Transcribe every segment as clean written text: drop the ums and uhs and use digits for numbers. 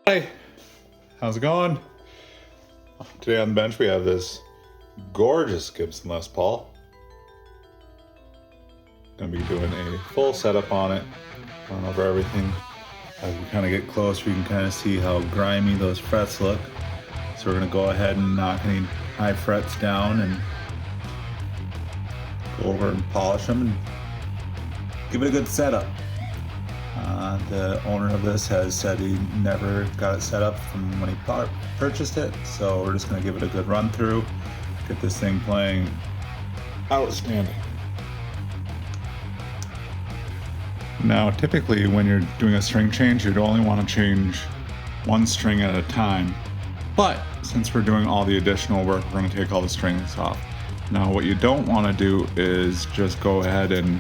Hi, how's it going? Today on the bench we have this gorgeous Gibson Les Paul. Gonna be doing a full setup on it, going over everything. As we kind of get closer, you can kind of see how grimy those frets look. So we're gonna go ahead and knock any high frets down and go over and polish them and give it a good setup. The owner of this has said he never got it set up from when he purchased it, so we're just going to give it a good run through, get this thing playing outstanding. Now typically when you're doing a string change, you'd only want to change one string at a time, but since we're doing all the additional work, we're going to take all the strings off. Now what you don't want to do is just go ahead and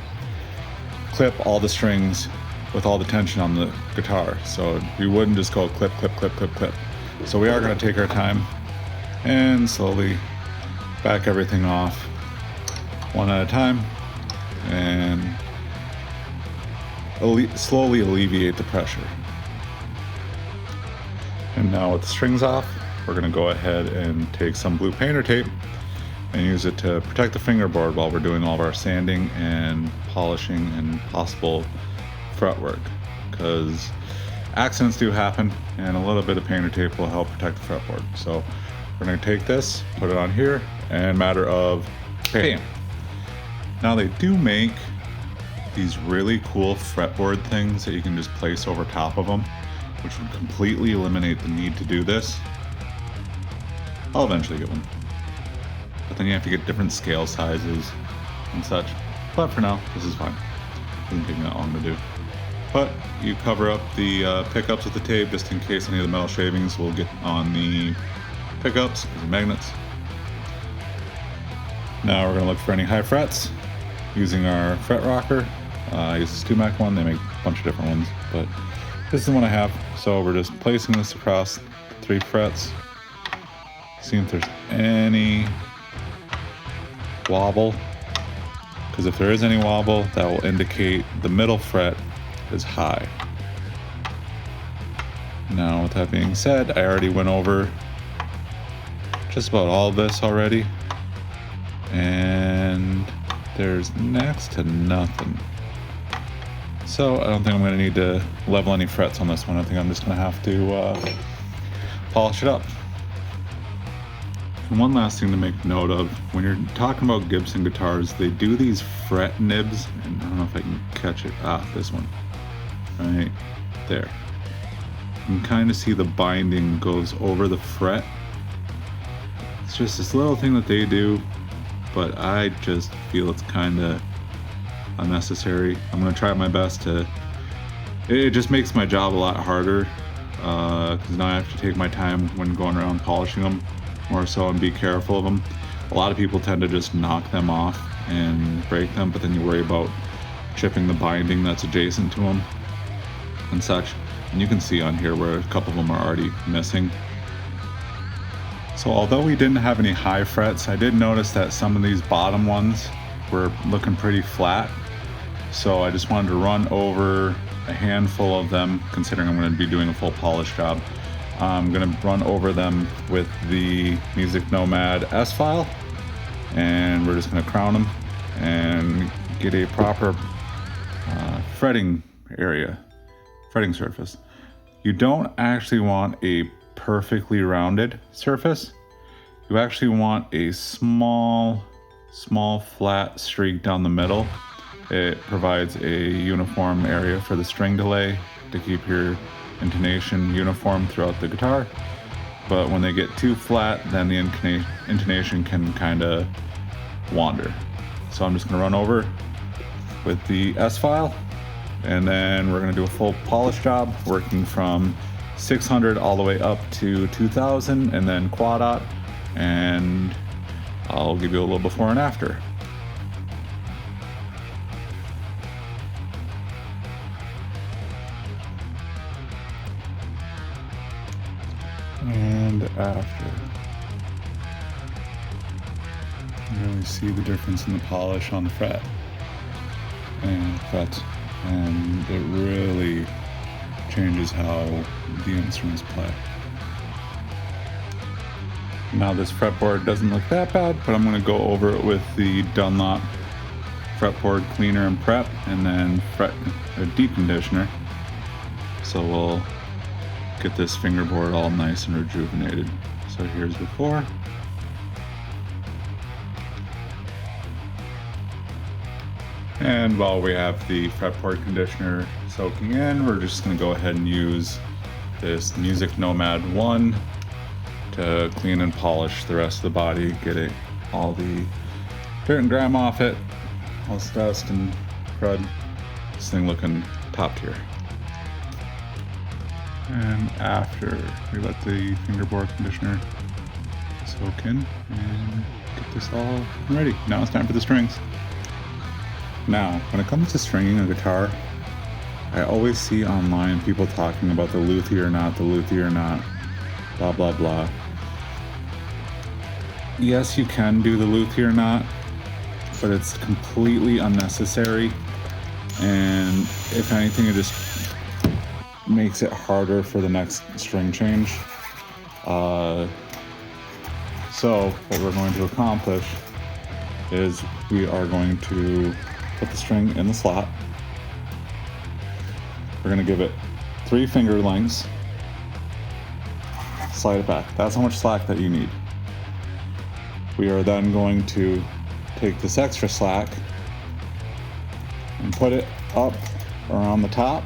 clip all the strings with all the tension on the guitar. So we wouldn't just go clip, clip, clip, clip, clip. So we are going to take our time and slowly back everything off one at a time and slowly alleviate the pressure. And now with the strings off, we're going to go ahead and take some blue painter tape and use it to protect the fingerboard while we're doing all of our sanding and polishing and possible fretwork, because accidents do happen and a little bit of painter tape will help protect the fretboard. So we're going to take this, put it on here, and matter of bam. Now they do make these really cool fretboard things that you can just place over top of them, which would completely eliminate the need to do this. I'll eventually get one, but then you have to get different scale sizes and such. But for now, this is fine. Doesn't take me that long to do. But you cover up the pickups with the tape just in case any of the metal shavings will get on the pickups because of magnets. Now we're going to look for any high frets using our fret rocker. I use the Stumac one. They make a bunch of different ones, but this is the one I have. So we're just placing this across 3 frets, seeing if there's any wobble, because if there is any wobble, that will indicate the middle fret is high. Now with that being said, I already went over just about all of this already, and there's next to nothing. So I don't think I'm going to need to level any frets on this one. I think I'm just going to have to polish it up. And one last thing to make note of, when you're talking about Gibson guitars, they do these fret nibs, and I don't know if I can catch it. This one. Right there. You can kind of see the binding goes over the fret. It's just this little thing that they do, but I just feel it's kind of unnecessary. I'm going to try my best to... It just makes my job a lot harder, because now I have to take my time when going around polishing them more so and be careful of them. A lot of people tend to just knock them off and break them, but then you worry about chipping the binding that's adjacent to them and such. And you can see on here where a couple of them are already missing. So although we didn't have any high frets, I did notice that some of these bottom ones were looking pretty flat. So I just wanted to run over a handful of them, considering I'm going to be doing a full polish job. I'm going to run over them with the Music Nomad S file, and we're just going to crown them and get a proper fretting surface. You don't actually want a perfectly rounded surface. You actually want a small flat streak down the middle. It provides a uniform area for the string delay to keep your intonation uniform throughout the guitar. But when they get too flat, then the intonation can kind of wander. So I'm just going to run over with the S file, and then we're going to do a full polish job, working from 600 all the way up to 2000 and then quad dot, and I'll give you a little before and after. And after. You really see the difference in the polish on the fret and frets, and it really changes how the instruments play. Now this fretboard doesn't look that bad, but I'm going to go over it with the Dunlop fretboard cleaner and prep, and then deep conditioner. So we'll get this fingerboard all nice and rejuvenated. So here's before. And while we have the fretboard conditioner soaking in, we're just going to go ahead and use this Music Nomad 1 to clean and polish the rest of the body, get it all the dirt and grime off it, all this dust and crud. This thing looking top tier. And after we let the fingerboard conditioner soak in and get this all ready, now it's time for the strings. Now, when it comes to stringing a guitar, I always see online people talking about the luthier or not, blah, blah, blah. Yes, you can do the luthier knot, but it's completely unnecessary. And if anything, it just makes it harder for the next string change. So what we're going to accomplish is we are going to put the string in the slot. We're going to give it 3 finger lengths, slide it back. That's how much slack that you need. We are then going to take this extra slack and put it up around the top,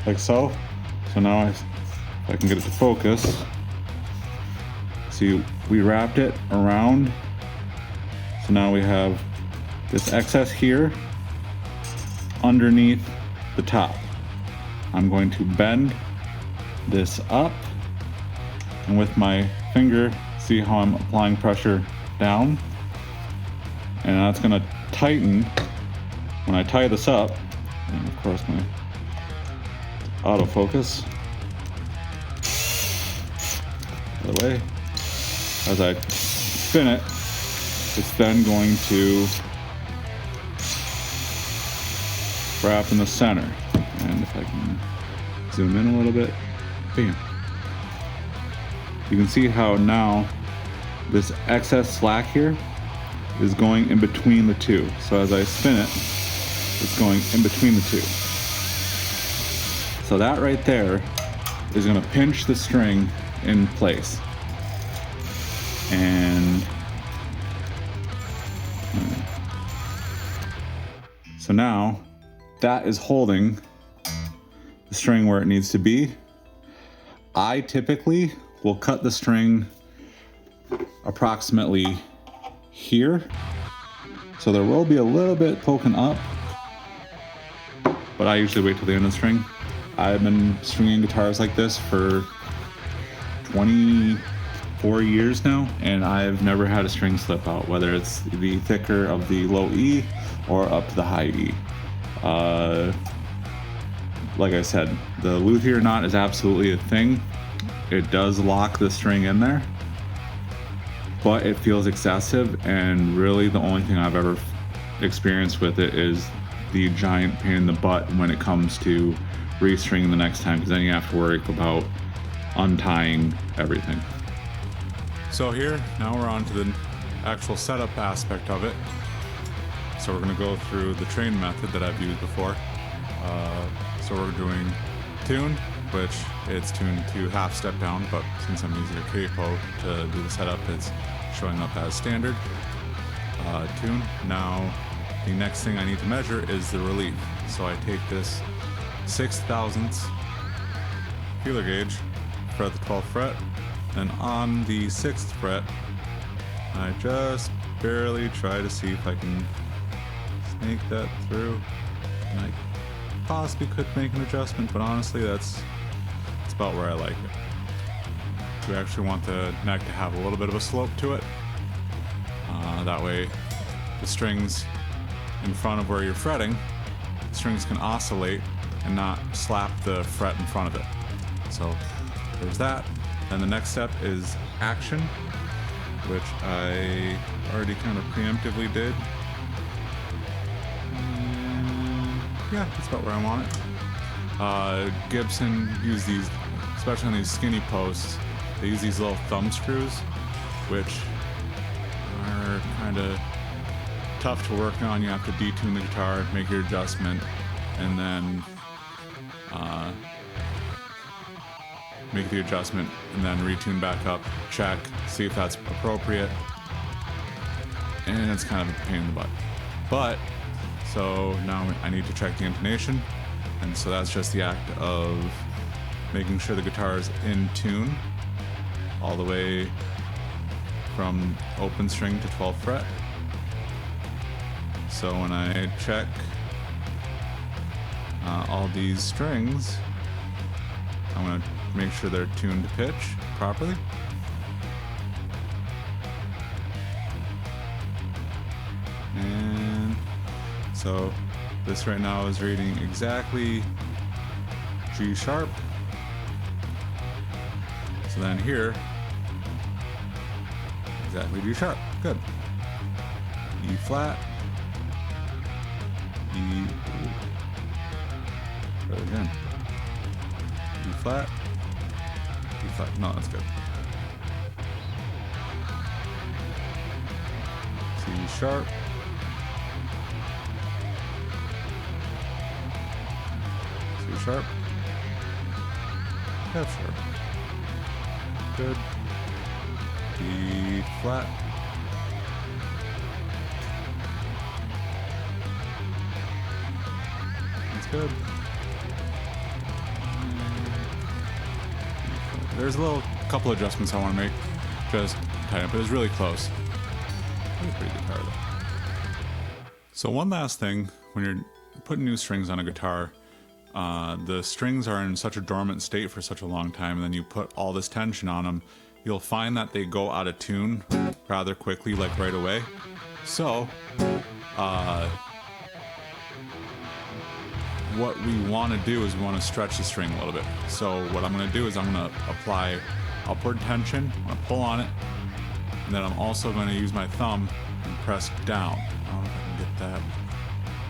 like so. So now if I can get it to focus, see, we wrapped it around. So now we have this excess here underneath the top. I'm going to bend this up, and with my finger, see how I'm applying pressure down, and that's going to tighten when I tie this up. And of course my autofocus the other way. As I spin it, it's then going to wrap in the center. And if I can zoom in a little bit, bam. You can see how now this excess slack here is going in between the two. So as I spin it, it's going in between the two. So that right there is going to pinch the string in place. And so now that is holding the string where it needs to be. I typically will cut the string approximately here. So there will be a little bit poking up, but I usually wait till the end of the string. I've been stringing guitars like this for 24 years now, and I've never had a string slip out, whether it's the thicker of the low E or up to the high E. Like I said, the luthier knot is absolutely a thing. It does lock the string in there, but it feels excessive, and really the only thing I've ever experienced with it is the giant pain in the butt when it comes to restringing the next time, because then you have to worry about untying everything. So here, now we're on to the actual setup aspect of it. So we're going to go through the train method that I've used before. So we're doing tune, which it's tuned to half step down, but since I'm using a capo to do the setup, it's showing up as standard. Tune. Now the next thing I need to measure is the relief. So I take this 6/1000 feeler gauge, fret the 12th fret, and on the 6th fret, I just barely try to see if I can snake that through. And I possibly could make an adjustment, but honestly that's about where I like it. We actually want the neck to have a little bit of a slope to it. That way the strings in front of where you're fretting, the strings can oscillate and not slap the fret in front of it. So there's that. And the next step is action, which I already kind of preemptively did. And yeah, that's about where I want it. Gibson use these, especially on these skinny posts, they use these little thumb screws, which are kind of tough to work on. You have to detune the guitar, make your adjustment, and then make the adjustment, and then retune back up, check, see if that's appropriate, and it's kind of a pain in the butt. But, so now I need to check the intonation, and so that's just the act of making sure the guitar is in tune all the way from open string to 12th fret. So when I check all these strings, I'm going to make sure they're tuned to pitch properly. And so this right now is reading exactly G sharp. So then here, exactly G sharp. Good. E flat. E. Try it again. E flat. E flat. No, that's good. C sharp. C sharp. F sharp. Good. E flat. That's good. There's a little couple adjustments I want to make, just tighten up. It was really close. It was pretty guitar though. So one last thing, when you're putting new strings on a guitar, the strings are in such a dormant state for such a long time, and then you put all this tension on them, you'll find that they go out of tune rather quickly, like right away. So, what we want to do is we want to stretch the string a little bit. So what I'm going to do is I'm going to apply upward tension, I'm going to pull on it, and then I'm also going to use my thumb and press down. I don't know if I can get that.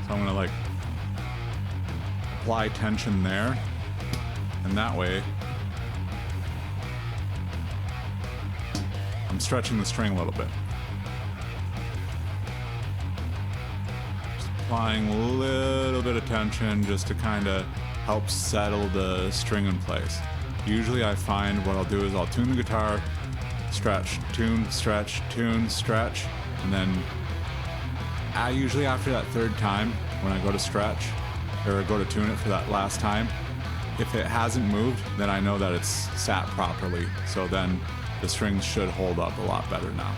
So I'm going to like apply tension there, and that way I'm stretching the string a little bit. Just applying a little bit of tension just to kind of help settle the string in place. Usually I find what I'll do is I'll tune the guitar, stretch, tune, stretch, tune, stretch, and then usually after that third time when I go to stretch, or go to tune it for that last time, if it hasn't moved, then I know that it's sat properly. So then the strings should hold up a lot better now.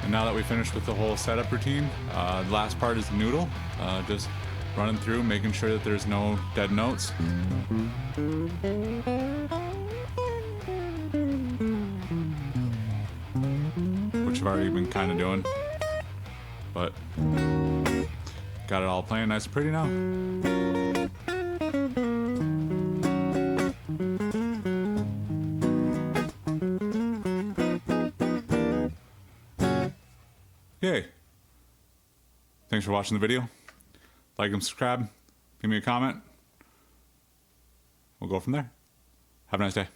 And now that we finished with the whole setup routine, the last part is the noodle. Just running through, making sure that there's no dead notes. Which I've already been kind of doing. But got it all playing nice and pretty now. Yay. Thanks for watching the video. Like and subscribe. Give me a comment. We'll go from there. Have a nice day.